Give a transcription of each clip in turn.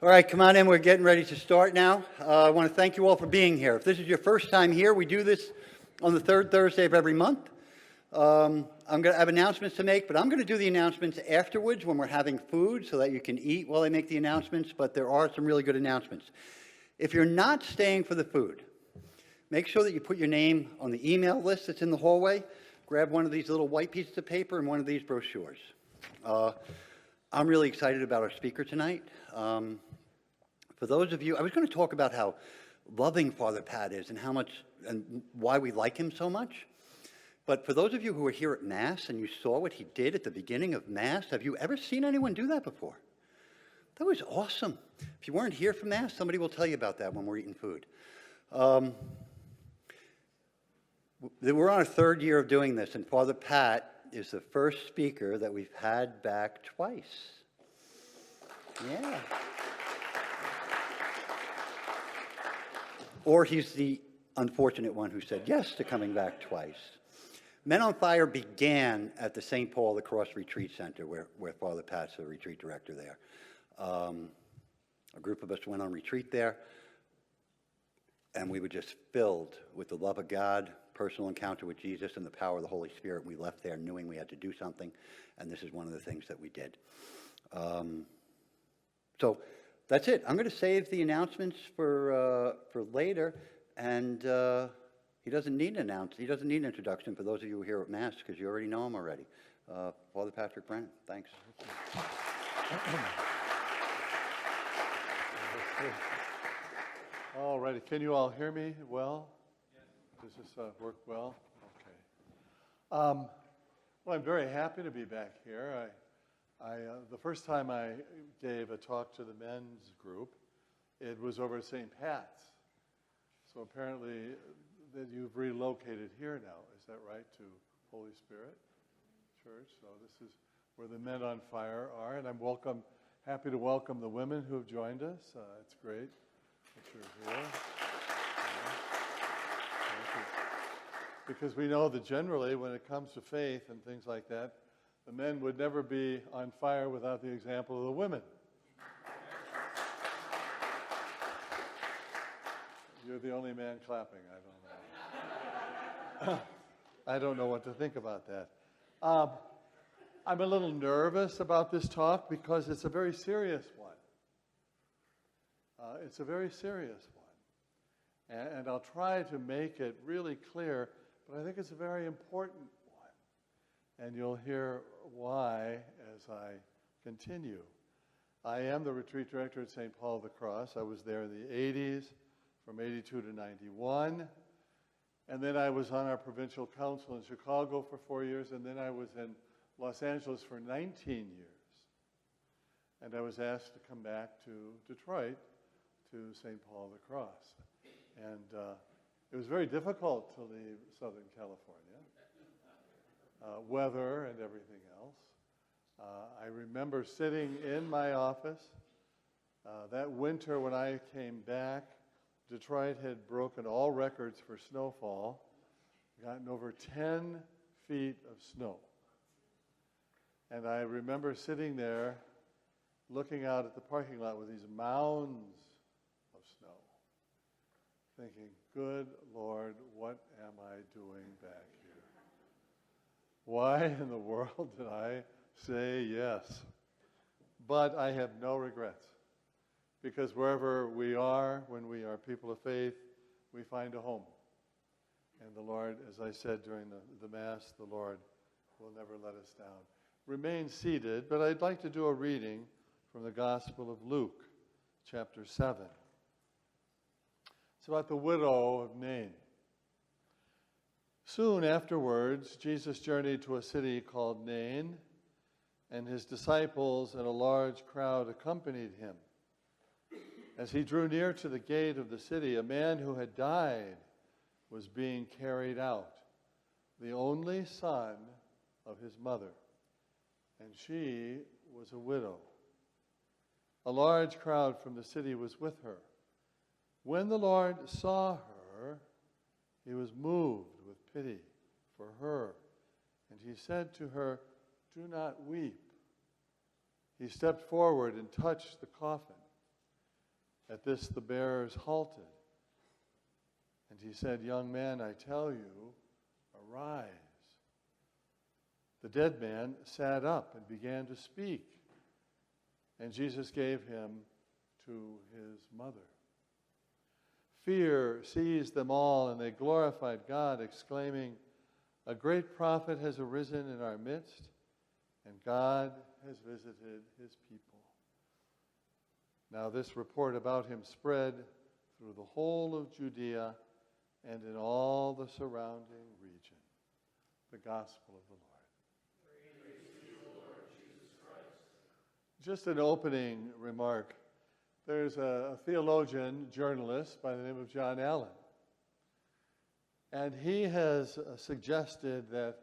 All right, come on in. We're getting ready to start now. I want to thank you all for being here. If this is your first time here, we do this on the third Thursday of every month. I'm going to have announcements to make, but I'm going to do the announcements afterwards when we're having food so that you can eat while I make the announcements, but there are some really good announcements. If you're not staying for the food, make sure that you put your name on the email list that's in the hallway. Grab one of these little white pieces of paper and one of these brochures. I'm really excited about our speaker tonight. For those of you, I was going to talk about how loving Father Pat is and how much and why we like him so much. But for those of you who were here at Mass and you saw what he did at the beginning of Mass, have you ever seen anyone do that before? That was awesome. If you weren't here for Mass, somebody will tell you about that when we're eating food. We're on our third year of doing this, and Father Pat is the first speaker that we've had back twice. Yeah. Or he's the unfortunate one who said yes to coming back twice. Men on Fire began at the St. Paul of the Cross Retreat Center, where Father Pat's the retreat director there. A group of us went on retreat there, and we were just filled with the love of God, personal encounter with Jesus, and the power of the Holy Spirit. We left there knowing we had to do something, and this is one of the things that we did. So that's it. I'm going to save the announcements for later, and he doesn't need an introduction for those of you who are here at Mass, because you already know him already. Father Patrick Brennan, thanks. All righty. Can you all hear me well? Yes. Does this work well? Okay. Well, I'm very happy to be back here. The first time I gave a talk to the men's group, it was over at St. Pat's. So apparently that you've relocated here now. Is that right, to Holy Spirit Church? So this is where the Men on Fire are, and I'm happy to welcome the women who have joined us. It's great that you're here. Because we know that generally when it comes to faith and things like that, the men would never be on fire without the example of the women. You're the only man clapping. I don't know. I don't know what to think about that. I'm a little nervous about this talk because it's a very serious one. It's a very serious one. And I'll try to make it really clear, but I think it's a very important one. And you'll hear why as I continue. I am the retreat director at St. Paul of the Cross. I was there in the 80s, from 82 to 91. And then I was on our provincial council in Chicago for 4 years, and then I was in Los Angeles for 19 years. And I was asked to come back to Detroit, to St. Paul of the Cross. And it was very difficult to leave Southern California, weather and everything else. I remember sitting in my office that winter when I came back. Detroit had broken all records for snowfall, gotten over 10 feet of snow. And I remember sitting there looking out at the parking lot with these mounds of snow, thinking, good Lord, what am I doing back here? Why in the world did I say yes? But I have no regrets. Because wherever we are, when we are people of faith, we find a home. And the Lord, as I said during the Mass, the Lord will never let us down. Remain seated, but I'd like to do a reading from the Gospel of Luke, chapter 7. It's about the widow of Nain. Soon afterwards, Jesus journeyed to a city called Nain, and his disciples and a large crowd accompanied him. As he drew near to the gate of the city, a man who had died was being carried out, the only son of his mother, and she was a widow. A large crowd from the city was with her. When the Lord saw her, he was moved with pity for her, and he said to her, "Do not weep." He stepped forward and touched the coffin. At this the bearers halted. And he said, "Young man, I tell you, arise." The dead man sat up and began to speak. And Jesus gave him to his mother. Fear seized them all, and they glorified God, exclaiming, "A great prophet has arisen in our midst, and God has visited his people." Now this report about him spread through the whole of Judea and in all the surrounding region. The gospel of the Lord. Just an opening remark. There's a theologian, journalist by the name of John Allen. And he has suggested that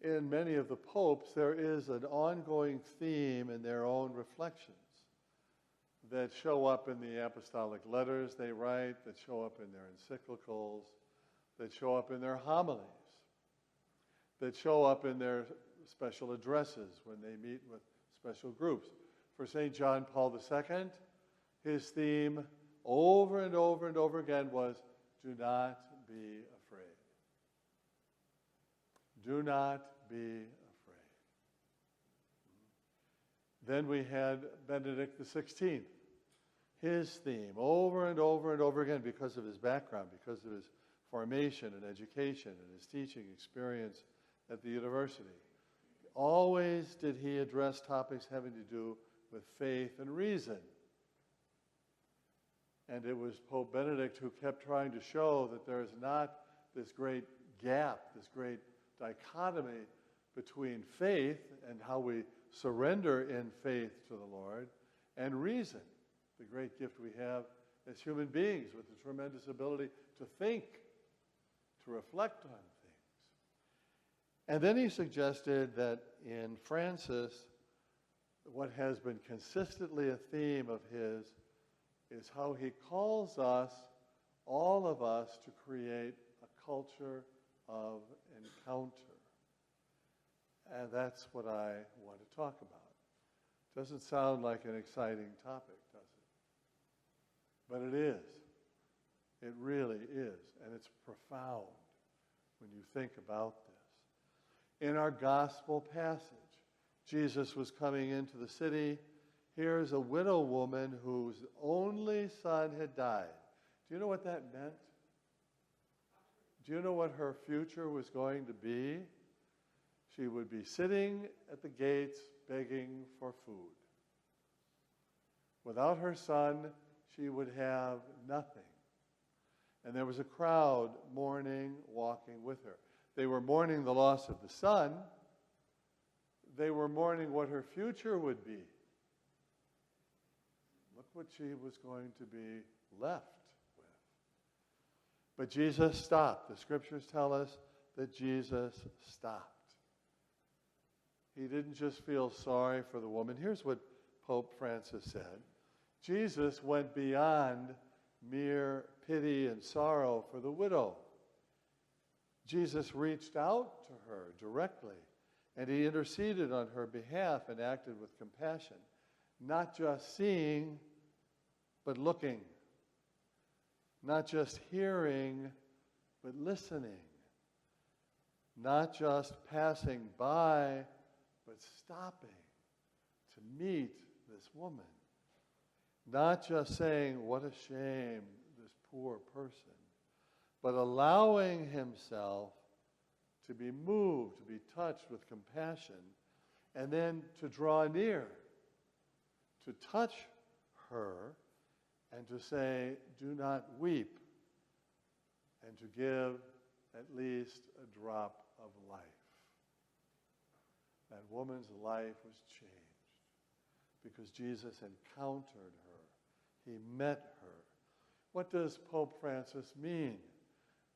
in many of the popes there is an ongoing theme in their own reflections that show up in the apostolic letters they write, that show up in their encyclicals, that show up in their homilies, that show up in their special addresses when they meet with special groups. For St. John Paul II, his theme over and over and over again was, "Do not be afraid. Do not be afraid." Then we had Benedict XVI. His theme over and over and over again, because of his background, because of his formation and education and his teaching experience at the university. Always did he address topics having to do with faith and reason. And it was Pope Benedict who kept trying to show that there is not this great gap, this great dichotomy between faith and how we surrender in faith to the Lord and reason, the great gift we have as human beings with the tremendous ability to think, to reflect on things. And then he suggested that in Francis, what has been consistently a theme of his is how he calls us, all of us, to create a culture of encounter. And that's what I want to talk about. Doesn't sound like an exciting topic, does it? But it is. It really is. And it's profound when you think about this. In our gospel passage, Jesus was coming into the city. Here's a widow woman whose only son had died. Do you know what that meant? Do you know what her future was going to be? She would be sitting at the gates begging for food. Without her son, she would have nothing. And there was a crowd mourning, walking with her. They were mourning the loss of the son. They were mourning what her future would be. Look what she was going to be left with. But Jesus stopped. The scriptures tell us that Jesus stopped. He didn't just feel sorry for the woman. Here's what Pope Francis said. Jesus went beyond mere pity and sorrow for the widow. Jesus reached out to her directly, and he interceded on her behalf and acted with compassion, not just seeing, but looking, not just hearing, but listening, not just passing by, but stopping to meet this woman, not just saying, "What a shame, this poor person," but allowing himself to be moved, to be touched with compassion, and then to draw near, to touch her, and to say, "Do not weep," and to give at least a drop of life. That woman's life was changed because Jesus encountered her. He met her. What does Pope Francis mean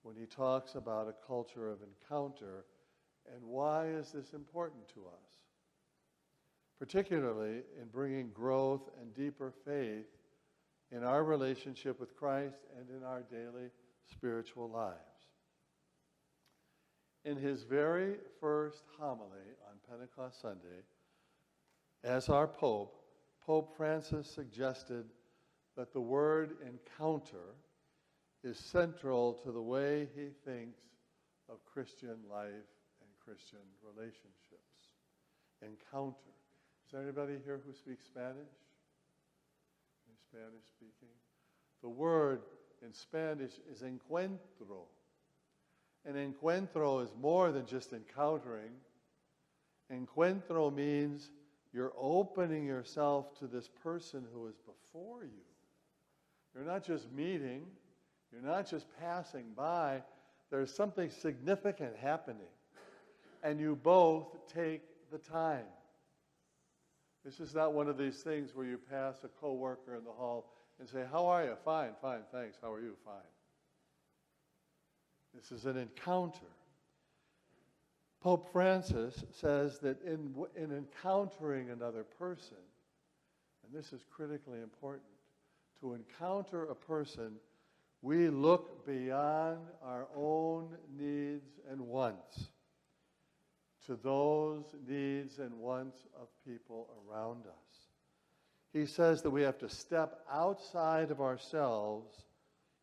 when he talks about a culture of encounter, and why is this important to us? Particularly in bringing growth and deeper faith in our relationship with Christ and in our daily spiritual lives. In his very first homily on Pentecost Sunday, as our Pope, Pope Francis suggested that the word encounter is central to the way he thinks of Christian life and Christian relationships. Encounter. Is there anybody here who speaks Spanish? Any Spanish speaking? The word in Spanish is encuentro. And encuentro is more than just encountering. Encuentro means you're opening yourself to this person who is before you. You're not just meeting. You're not just passing by. There's something significant happening. And you both take the time. This is not one of these things where you pass a coworker in the hall and say, "How are you?" "Fine, fine, thanks. How are you?" "Fine." This is an encounter. Pope Francis says that in encountering another person, and this is critically important, to encounter a person, we look beyond our own needs and wants to those needs and wants of people around us. He says that we have to step outside of ourselves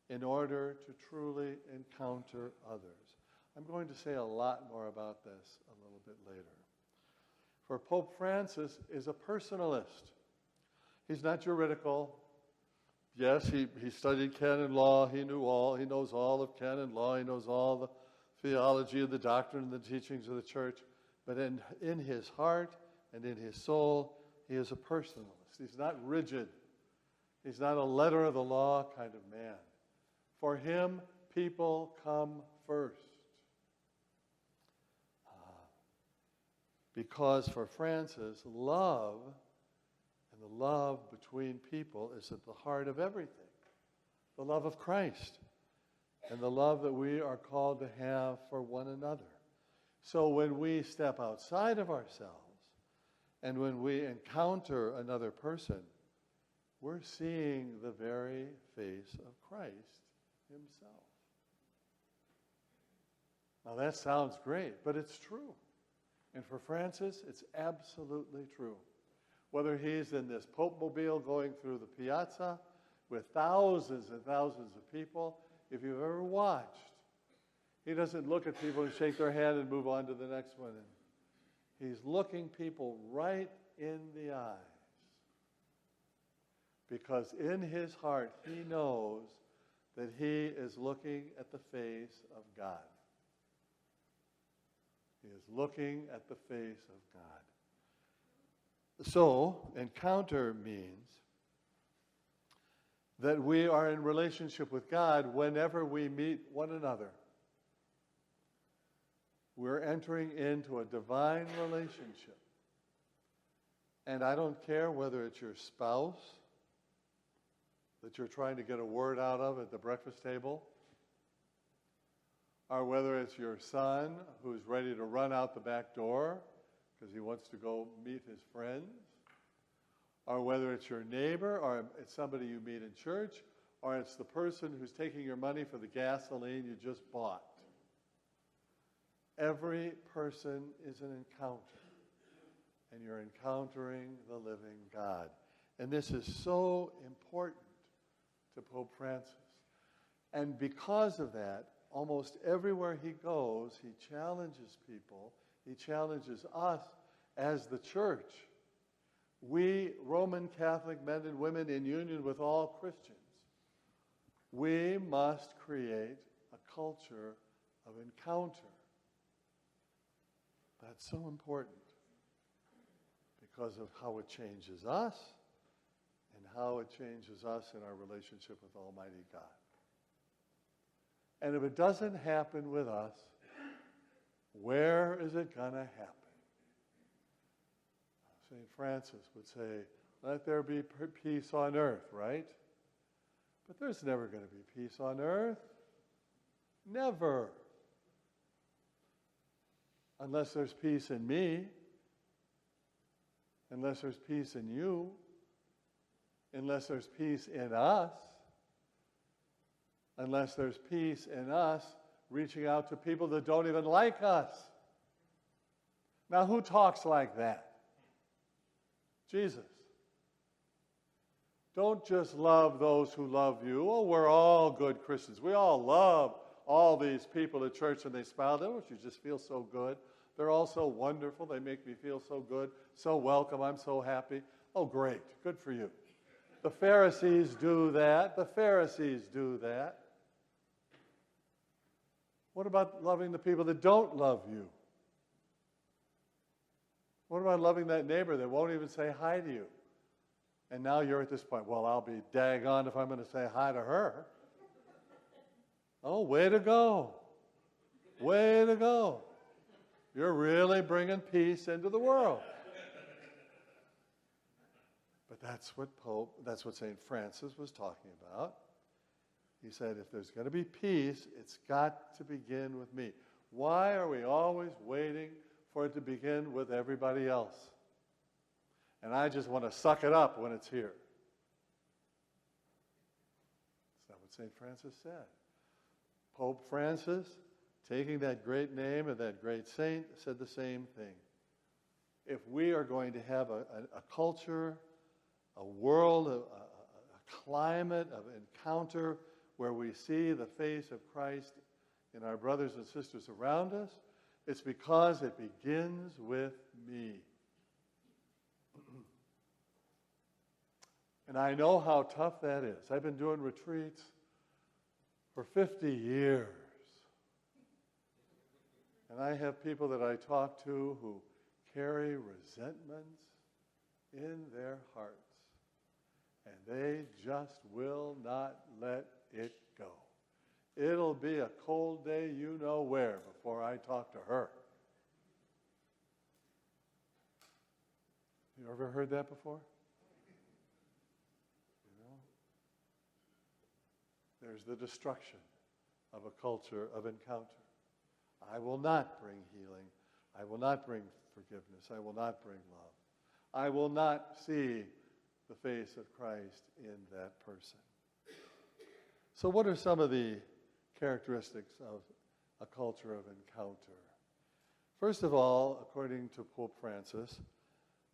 in order to truly encounter others. I'm going to say a lot more about this a little bit later. For Pope Francis is a personalist. He's not juridical. Yes, he studied canon law. He knows all of canon law. He knows all the theology of the doctrine and the teachings of the church. But in his heart and in his soul, he is a personalist. He's not rigid. He's not a letter of the law kind of man. For him, people come first. Because for Francis, love and the love between people is at the heart of everything. The love of Christ and the love that we are called to have for one another. So when we step outside of ourselves and when we encounter another person, we're seeing the very face of Christ himself. Now that sounds great, but it's true. And for Francis, it's absolutely true. Whether he's in this Pope mobile going through the piazza with thousands and thousands of people, if you've ever watched, he doesn't look at people and shake their hand and move on to the next one. And he's looking people right in the eyes. Because in his heart, he knows that he is looking at the face of God. He is looking at the face of God. So, encounter means that we are in relationship with God whenever we meet one another. We're entering into a divine relationship. And I don't care whether it's your spouse that you're trying to get a word out of at the breakfast table, or whether it's your son who's ready to run out the back door because he wants to go meet his friends, or whether it's your neighbor, or it's somebody you meet in church, or it's the person who's taking your money for the gasoline you just bought. Every person is an encounter, and you're encountering the living God. And this is so important to Pope Francis. And because of that, almost everywhere he goes, he challenges people. He challenges us as the church. We, Roman Catholic men and women in union with all Christians, we must create a culture of encounter. That's so important because of how it changes us and how it changes us in our relationship with Almighty God. And if it doesn't happen with us, where is it going to happen? St. Francis would say, let there be peace on earth, right? But there's never going to be peace on earth. Never. Unless there's peace in me, unless there's peace in you, unless there's peace in us, unless there's peace in us reaching out to people that don't even like us. Now, who talks like that? Jesus. Don't just love those who love you. Oh, we're all good Christians. We all love all these people at church, and they smile. Don't you just feel so good? They're all so wonderful. They make me feel so good, so welcome. I'm so happy. Oh, great. Good for you. The Pharisees do that. The Pharisees do that. What about loving the people that don't love you? What about loving that neighbor that won't even say hi to you? And now you're at this point, well, I'll be daggone if I'm going to say hi to her. Oh, way to go. Way to go. You're really bringing peace into the world. But that's what St. Francis was talking about. He said, if there's going to be peace, it's got to begin with me. Why are we always waiting for it to begin with everybody else? And I just want to suck it up when it's here. That's not what St. Francis said. Pope Francis, taking that great name of that great saint, said the same thing. If we are going to have a culture, a world, a climate of encounter where we see the face of Christ in our brothers and sisters around us, it's because it begins with me. And I know how tough that is. I've been doing retreats for 50 years. And I have people that I talk to who carry resentments in their hearts. And they just will not let it go. It'll be a cold day you know where before I talk to her. You ever heard that before? You know? There's the destruction of a culture of encounter. I will not bring healing. I will not bring forgiveness. I will not bring love. I will not see the face of Christ in that person. So what are some of the characteristics of a culture of encounter? First of all, according to Pope Francis,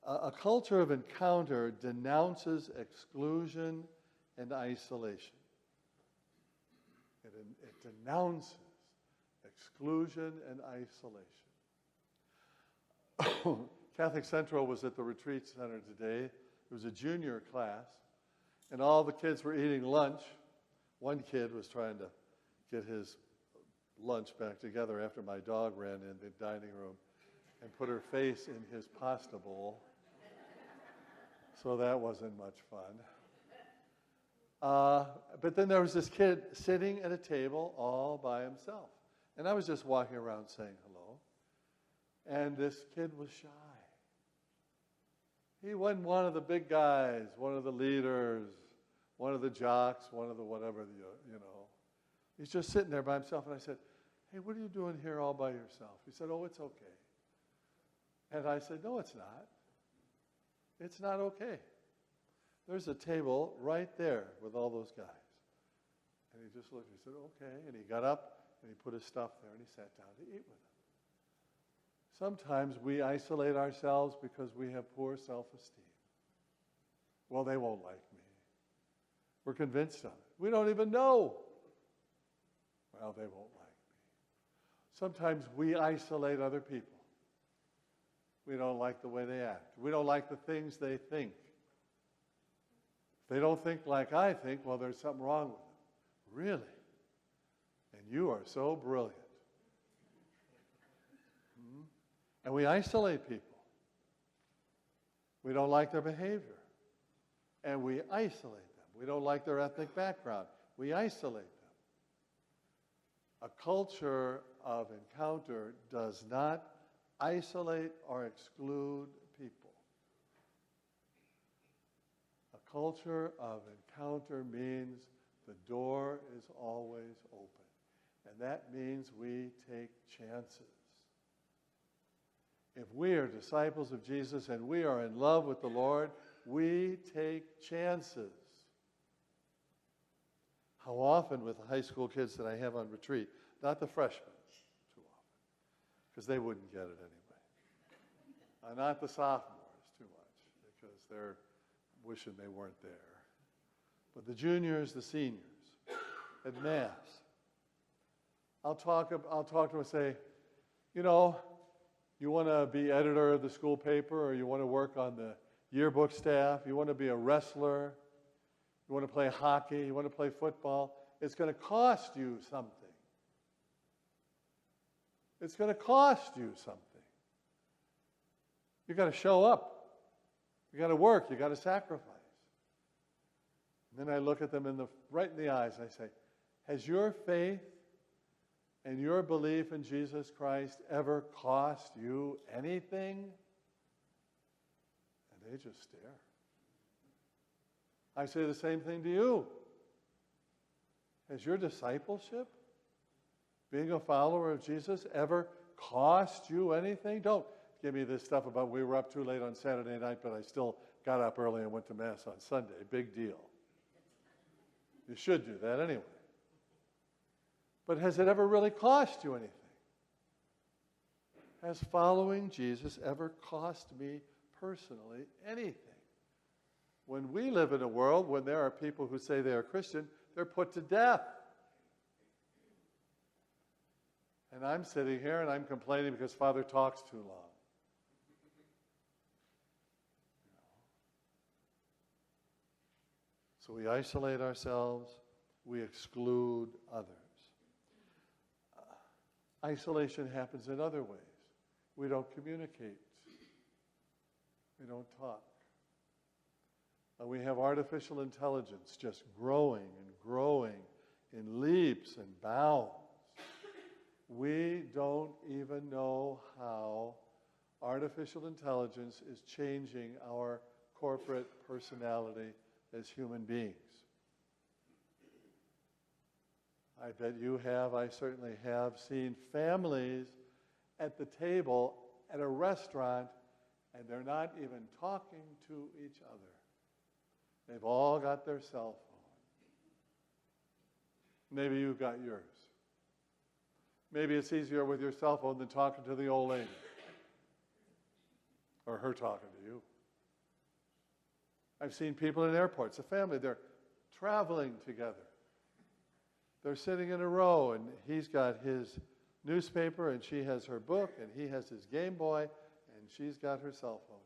a culture of encounter denounces exclusion and isolation. It denounces exclusion and isolation. Catholic Central was at the retreat center today. It was a junior class, and all the kids were eating lunch. One kid was trying to get his lunch back together after my dog ran in the dining room and put her face in his pasta bowl. So that wasn't much fun. But then there was this kid sitting at a table all by himself. And I was just walking around saying hello. And this kid was shy. He wasn't one of the big guys, one of the leaders, one of the jocks, one of the whatever, you know. He's just sitting there by himself. And I said, hey, what are you doing here all by yourself? He said, oh, it's okay. And I said, no, it's not. It's not okay. There's a table right there with all those guys. And he just looked, he said, okay. And he got up and he put his stuff there and he sat down to eat with them. Sometimes we isolate ourselves because we have poor self-esteem. Well, they won't like me. We're convinced of it. We don't even know. Well, they won't like me. Sometimes we isolate other people. We don't like the way they act. We don't like the things they think. If they don't think like I think, well, there's something wrong with them. Really? And you are so brilliant. And we isolate people. We don't like their behavior. And we isolate them. We don't like their ethnic background. We isolate them. A culture of encounter does not isolate or exclude people. A culture of encounter means the door is always open. And that means we take chances. If we are disciples of Jesus and we are in love with the Lord, we take chances. How often with the high school kids that I have on retreat, not the freshmen too often, because they wouldn't get it anyway. Not the sophomores too much, because they're wishing they weren't there. But the juniors, the seniors, at Mass, I'll talk to them and say, you know, you want to be editor of the school paper, or you want to work on the yearbook staff, you want to be a wrestler, you want to play hockey, you want to play football, it's going to cost you something. It's going to cost you something. You've got to show up. You've got to work. You've got to sacrifice. And then I look at them right in the eyes and I say, has your faith and your belief in Jesus Christ ever cost you anything? And they just stare. I say the same thing to you. Has your discipleship, being a follower of Jesus, ever cost you anything? Don't give me this stuff about we were up too late on Saturday night, but I still got up early and went to Mass on Sunday. Big deal. You should do that anyway. But has it ever really cost you anything? Has following Jesus ever cost me personally anything? When we live in a world when there are people who say they are Christian, they're put to death. And I'm sitting here and I'm complaining because Father talks too long. So we isolate ourselves, we exclude others. Isolation happens in other ways. We don't communicate. We don't talk. We have artificial intelligence just growing and growing in leaps and bounds. We don't even know how artificial intelligence is changing our corporate personality as human beings. I bet you have, I certainly have, seen families at the table at a restaurant and they're not even talking to each other. They've all got their cell phone. Maybe you've got yours. Maybe it's easier with your cell phone than talking to the old lady. Or her talking to you. I've seen people in airports, a family, they're traveling together. They're sitting in a row, and he's got his newspaper, and she has her book, and he has his Game Boy, and she's got her cell phone.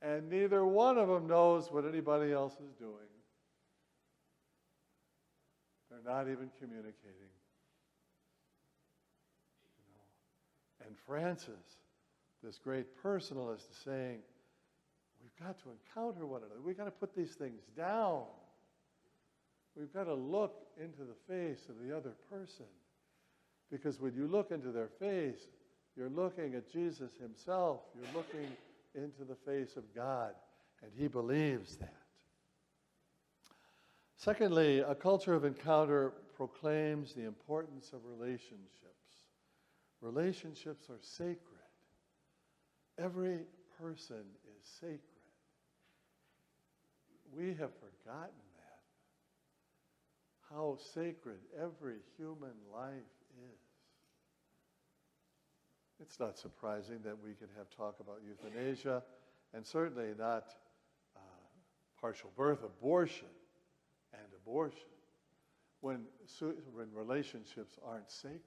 And neither one of them knows what anybody else is doing. They're not even communicating. And Francis, this great personalist, is saying, we've got to encounter one another. We've got to put these things down. We've got to look into the face of the other person. Because when you look into their face, you're looking at Jesus himself. You're looking into the face of God, and he believes that. Secondly, a culture of encounter proclaims the importance of relationships. Relationships are sacred. Every person is sacred. We have forgotten that. How sacred every human life is. It's not surprising that we can have talk about euthanasia, and certainly not partial birth, abortion, when relationships aren't sacred.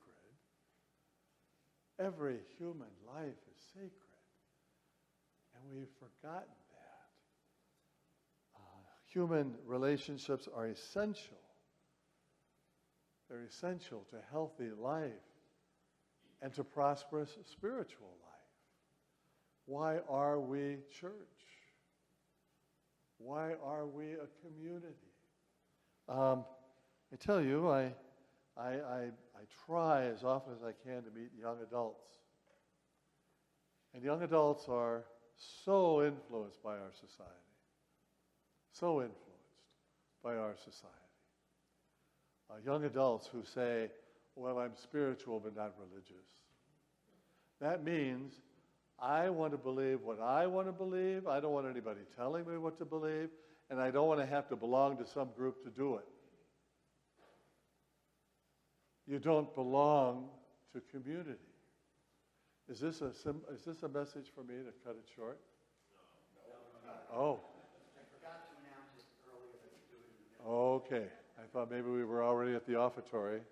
Every human life is sacred, and we've forgotten that. Human relationships are essential. They're essential to healthy life and to prosperous spiritual life. Why are we church? Why are we a community? I tell you, I try as often as I can to meet young adults. And young adults are so influenced by our society. So influenced by our society. Young adults who say, well, I'm spiritual but not religious. That means I want to believe what I want to believe. I don't want anybody telling me what to believe. And I don't want to have to belong to some group to do it. You don't belong to community. Is this a message for me to cut it short? No. Oh. I forgot to announce it earlier Okay. I thought maybe we were already at the offertory.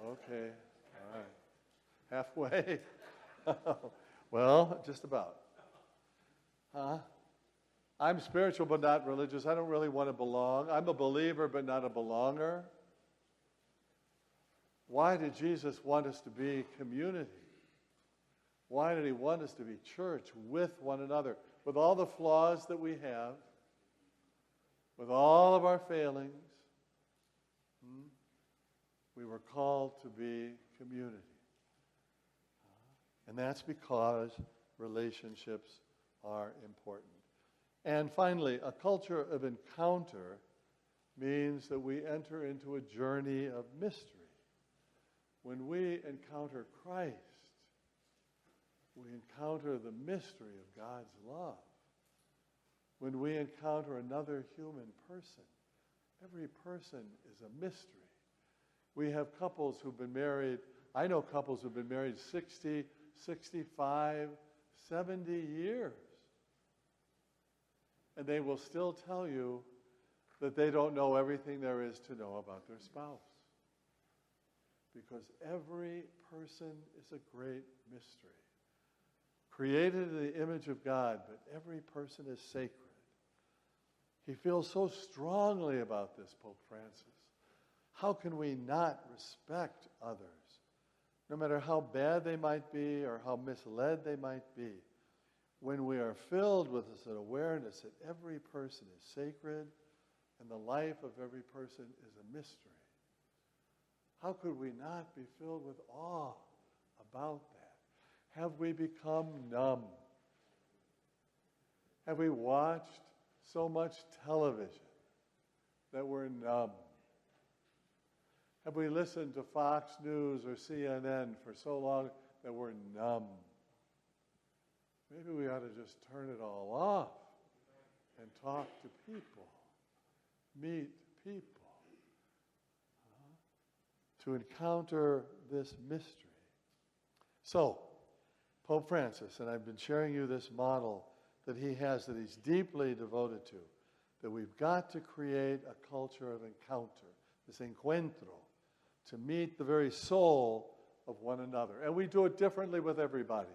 Okay. All right. Halfway. Well, just about. Huh? I'm spiritual but not religious. I don't really want to belong. I'm a believer but not a belonger. Why did Jesus want us to be community? Why did he want us to be church with one another? With all the flaws that we have, with all of our failings, we were called to be community. And that's because relationships are important. And finally, a culture of encounter means that we enter into a journey of mystery. When we encounter Christ, we encounter the mystery of God's love. When we encounter another human person, every person is a mystery. We have couples who've been married, I know couples who've been married 60, 65, 70 years. And they will still tell you that they don't know everything there is to know about their spouse. Because every person is a great mystery. Created in the image of God, but every person is sacred. He feels so strongly about this, Pope Francis. How can we not respect others, no matter how bad they might be or how misled they might be, when we are filled with this awareness that every person is sacred and the life of every person is a mystery? How could we not be filled with awe about that? Have we become numb? Have we watched so much television that we're numb? Have we listened to Fox News or CNN for so long that we're numb? Maybe we ought to just turn it all off and talk to people, meet people, to encounter this mystery. So, Pope Francis, and I've been sharing you this model that he has, that he's deeply devoted to, that we've got to create a culture of encounter, this encuentro, to meet the very soul of one another. And we do it differently with everybody.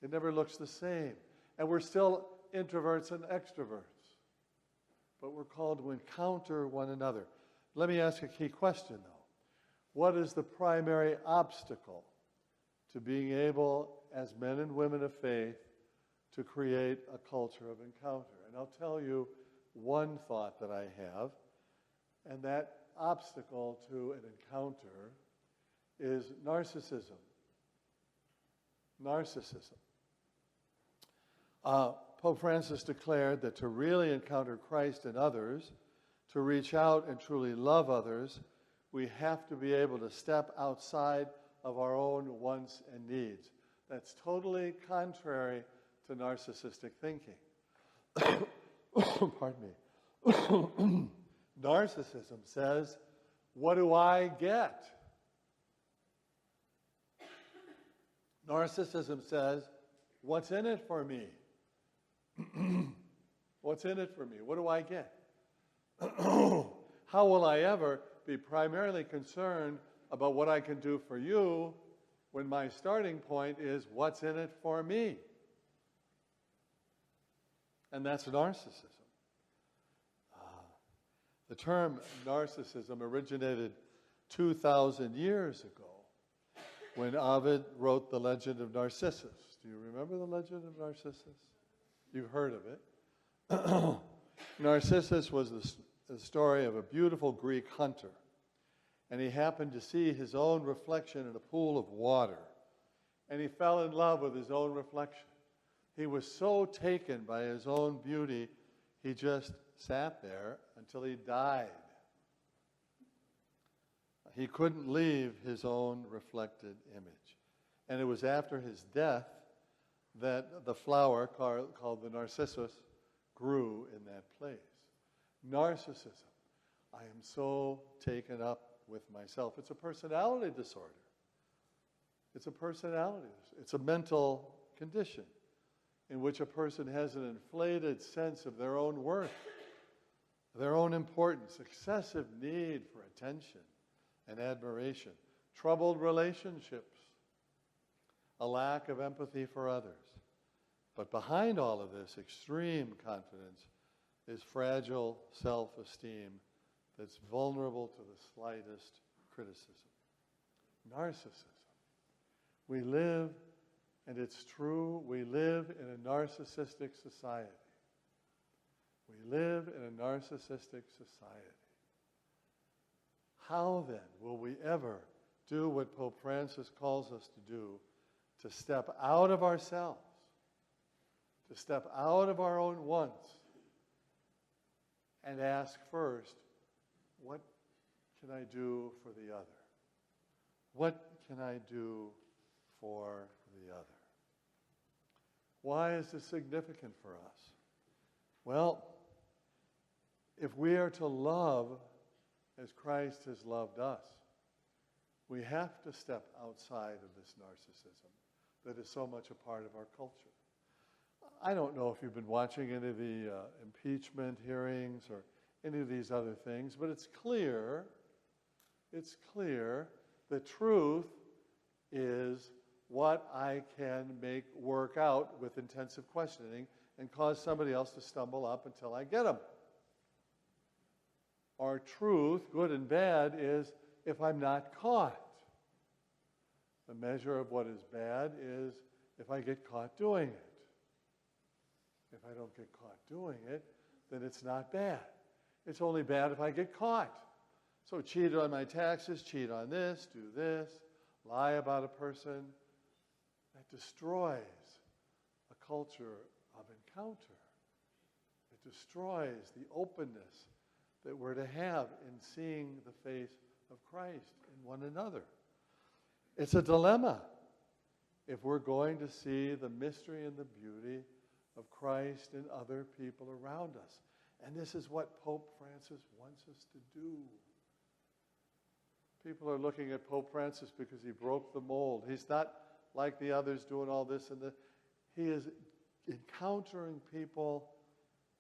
It never looks the same. And we're still introverts and extroverts. But we're called to encounter one another. Let me ask a key question, though. What is the primary obstacle to being able, as men and women of faith, to create a culture of encounter? And I'll tell you one thought that I have, and that obstacle to an encounter is narcissism. Narcissism. Pope Francis declared that to really encounter Christ in others, to reach out and truly love others, we have to be able to step outside of our own wants and needs. That's totally contrary to narcissistic thinking. Pardon me. Narcissism says, what do I get? Narcissism says, what's in it for me? What's in it for me? What do I get? How will I ever be primarily concerned about what I can do for you when my starting point is what's in it for me? And that's narcissism. The term narcissism originated 2,000 years ago when Ovid wrote the legend of Narcissus. Do you remember the legend of Narcissus? You've heard of it. Narcissus was the story of a beautiful Greek hunter, and he happened to see his own reflection in a pool of water, and he fell in love with his own reflection. He was so taken by his own beauty, he just sat there until he died. He couldn't leave his own reflected image. And it was after his death that the flower called the narcissus grew in that place. Narcissism. I am so taken up with myself. It's a personality disorder. It's a personality. It's a mental condition in which a person has an inflated sense of their own worth. their own importance, excessive need for attention and admiration, troubled relationships, a lack of empathy for others. But behind all of this extreme confidence is fragile self-esteem that's vulnerable to the slightest criticism. Narcissism. We live, and it's true, we live in a narcissistic society. We live in a narcissistic society. How then will we ever do what Pope Francis calls us to do, to step out of ourselves, to step out of our own wants, and ask first, what can I do for the other? What can I do for the other? Why is this significant for us? Well, if we are to love as Christ has loved us, we have to step outside of this narcissism that is so much a part of our culture. I don't know if you've been watching any of the impeachment hearings or any of these other things, but it's clear that truth is what I can make work out with intensive questioning and cause somebody else to stumble up until I get them. Or truth, good and bad, is if I'm not caught. The measure of what is bad is if I get caught doing it. If I don't get caught doing it, then it's not bad. It's only bad if I get caught. So cheat on my taxes, cheat on this, do this, lie about a person. That destroys a culture of encounter. It destroys the openness that we're to have in seeing the face of Christ in one another. It's a dilemma if we're going to see the mystery and the beauty of Christ in other people around us. And this is what Pope Francis wants us to do. People are looking at Pope Francis because he broke the mold. He's not like the others doing all this and that. He is encountering people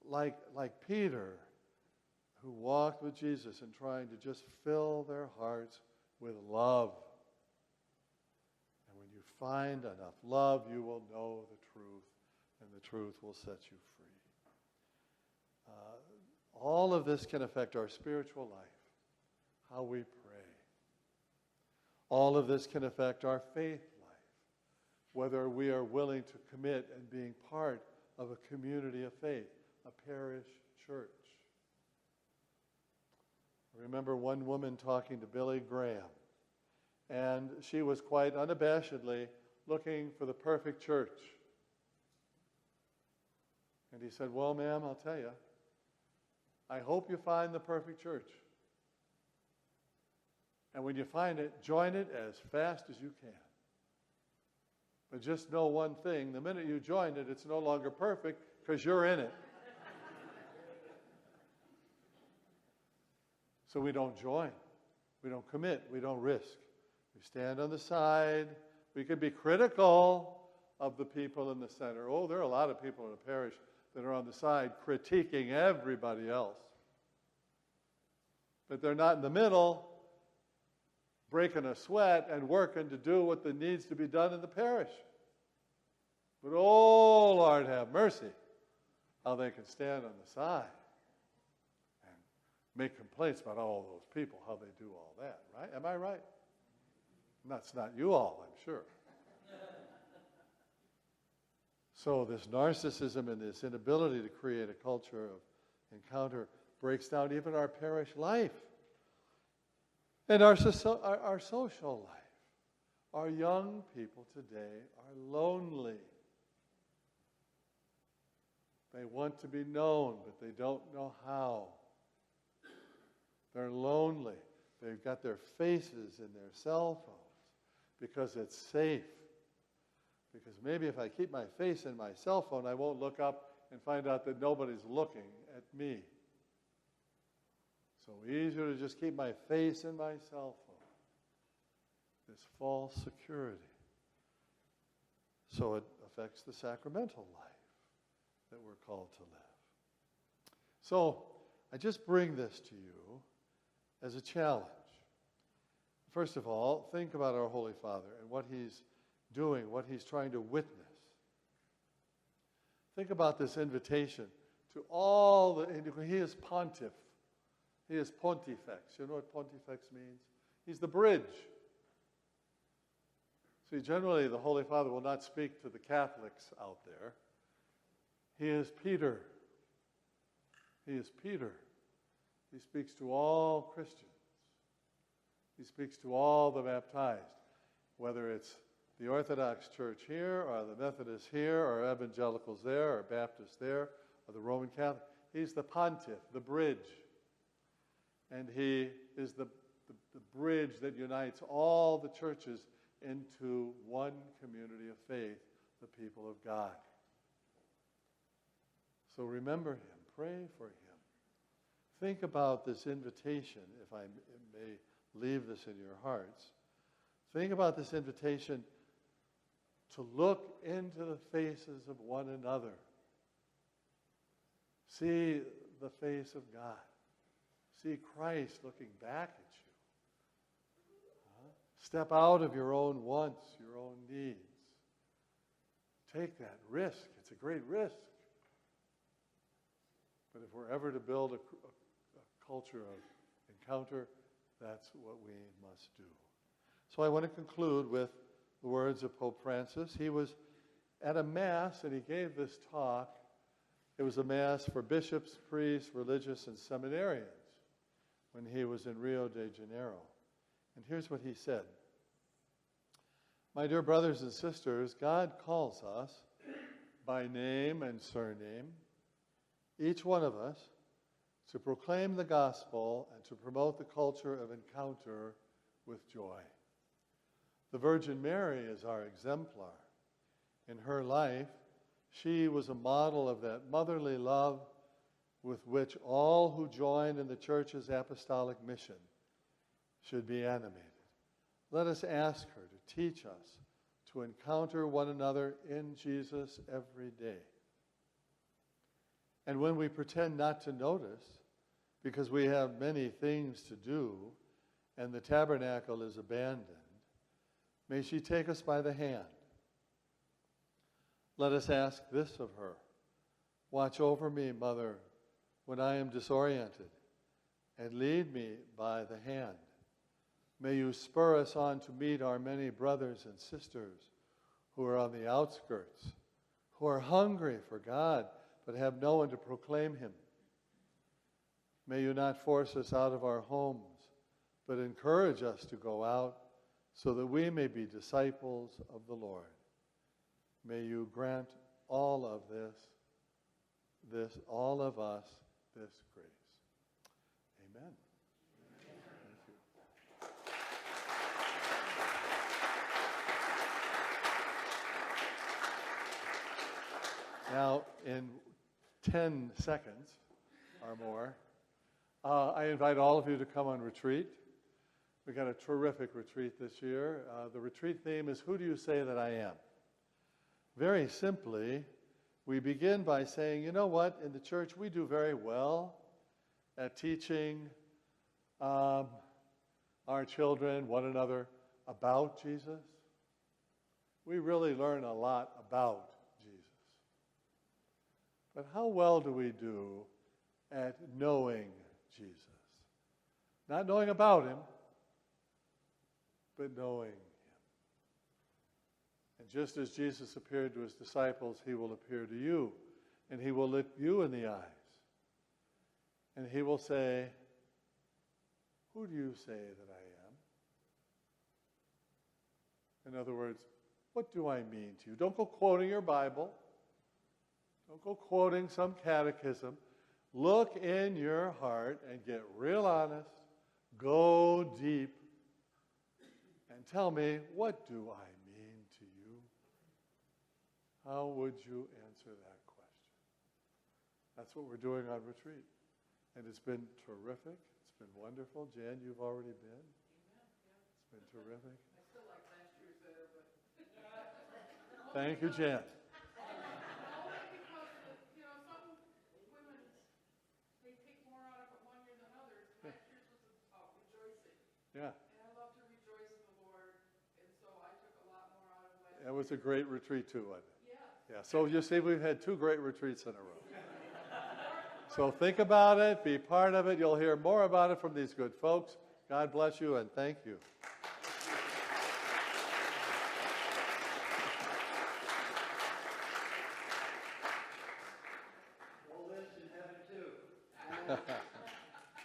like Peter, who walked with Jesus and trying to just fill their hearts with love. And when you find enough love, you will know the truth, and the truth will set you free. All of this can affect our spiritual life, how we pray. All of this can affect our faith life, whether we are willing to commit and being part of a community of faith, a parish church. I remember one woman talking to Billy Graham, and she was quite unabashedly looking for the perfect church. And he said, well, ma'am, I'll tell you, I hope you find the perfect church. And when you find it, join it as fast as you can. But just know one thing, the minute you join it, it's no longer perfect because you're in it. So we don't join, we don't commit, we don't risk. We stand on the side. We could be critical of the people in the center. Oh, there are a lot of people in a parish that are on the side critiquing everybody else. But they're not in the middle, breaking a sweat and working to do what needs to be done in the parish. But oh, Lord, have mercy, how they can stand on the side and make complaints about all those people, how they do all that, right? Am I right? That's not you all, I'm sure. So this narcissism and this inability to create a culture of encounter breaks down even our parish life and our social life. Our young people today are lonely. They want to be known, but they don't know how. They're lonely. They've got their faces in their cell phones because it's safe. Because maybe if I keep my face in my cell phone, I won't look up and find out that nobody's looking at me. So easier to just keep my face in my cell phone. This false security. So it affects the sacramental life that we're called to live. So I just bring this to you as a challenge. First of all, think about our Holy Father and what he's doing, what he's trying to witness. Think about this invitation to all the, he is pontiff. He is pontifex. You know what pontifex means? He's the bridge. See, generally the Holy Father will not speak to the Catholics out there. He is Peter. He is Peter. He speaks to all Christians. He speaks to all the baptized, whether it's the Orthodox Church here, or the Methodists here, or Evangelicals there, or Baptists there, or the Roman Catholic. He's the pontiff, the bridge. And he is the bridge that unites all the churches into one community of faith, the people of God. So remember him, pray for him. Think about this invitation, if I may leave this in your hearts. Think about this invitation to look into the faces of one another. See the face of God. See Christ looking back at you. Step out of your own wants, your own needs. Take that risk. It's a great risk. But if we're ever to build a culture of encounter, that's what we must do. So I want to conclude with the words of Pope Francis. He was at a Mass and he gave this talk. It was a Mass for bishops, priests, religious, and seminarians when he was in Rio de Janeiro. And here's what he said. My dear brothers and sisters, God calls us by name and surname, each one of us, to proclaim the gospel and to promote the culture of encounter with joy. The Virgin Mary is our exemplar. In her life, she was a model of that motherly love with which all who join in the Church's apostolic mission should be animated. Let us ask her to teach us to encounter one another in Jesus every day. And when we pretend not to notice, because we have many things to do and the tabernacle is abandoned, may she take us by the hand. Let us ask this of her. Watch over me, Mother, when I am disoriented, and lead me by the hand. May you spur us on to meet our many brothers and sisters who are on the outskirts, who are hungry for God, but have no one to proclaim him. May you not force us out of our homes, but encourage us to go out so that we may be disciples of the Lord. May you grant all of all of us, this grace. Amen. Thank you. Now, in 10 seconds or more, I invite all of you to come on retreat. We got a terrific retreat this year. The retreat theme is, who do you say that I am? Very simply, we begin by saying, you know what, in the church we do very well at teaching our children, one another, about Jesus. We really learn a lot about Jesus. But how well do we do at knowing Jesus? Not knowing about him, but knowing him. And just as Jesus appeared to his disciples, he will appear to you, and he will look you in the eyes. And he will say, who do you say that I am? In other words, what do I mean to you? Don't go quoting your Bible. Don't go quoting some catechism. Look in your heart and get real honest. Go deep. And tell me, what do I mean to you? How would you answer that question? That's what we're doing on retreat. And it's been terrific. It's been wonderful. Jan, you've already been. It's been terrific. I still like last year's better, but... Thank you, Jan. Only because, some women, they take more out of Yeah, And I love to rejoice in the Lord, and so I took a lot more out of last. it was a great retreat too, wasn't it? Yes. Yeah, so you see, we've had 2 great retreats in a row. So think about it, be part of it. You'll hear more about it from these good folks. God bless you and thank you. All this in heaven too. And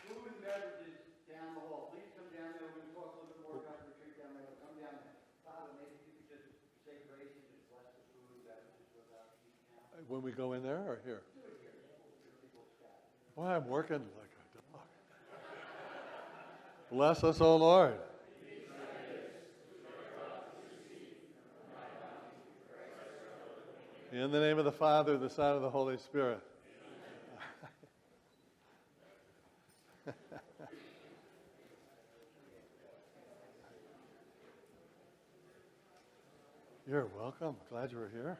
food and beverages down the hall. Please come down there. We're going to talk a little bit more about the retreat down there. Come down there. Father, maybe you could just say grace and just bless the food and beverages without eating now. When we go in there or here? Boy, I'm working like a dog. Bless us, O Lord. In the name of the Father, the Son, and the Holy Spirit. You're welcome. Glad you were here.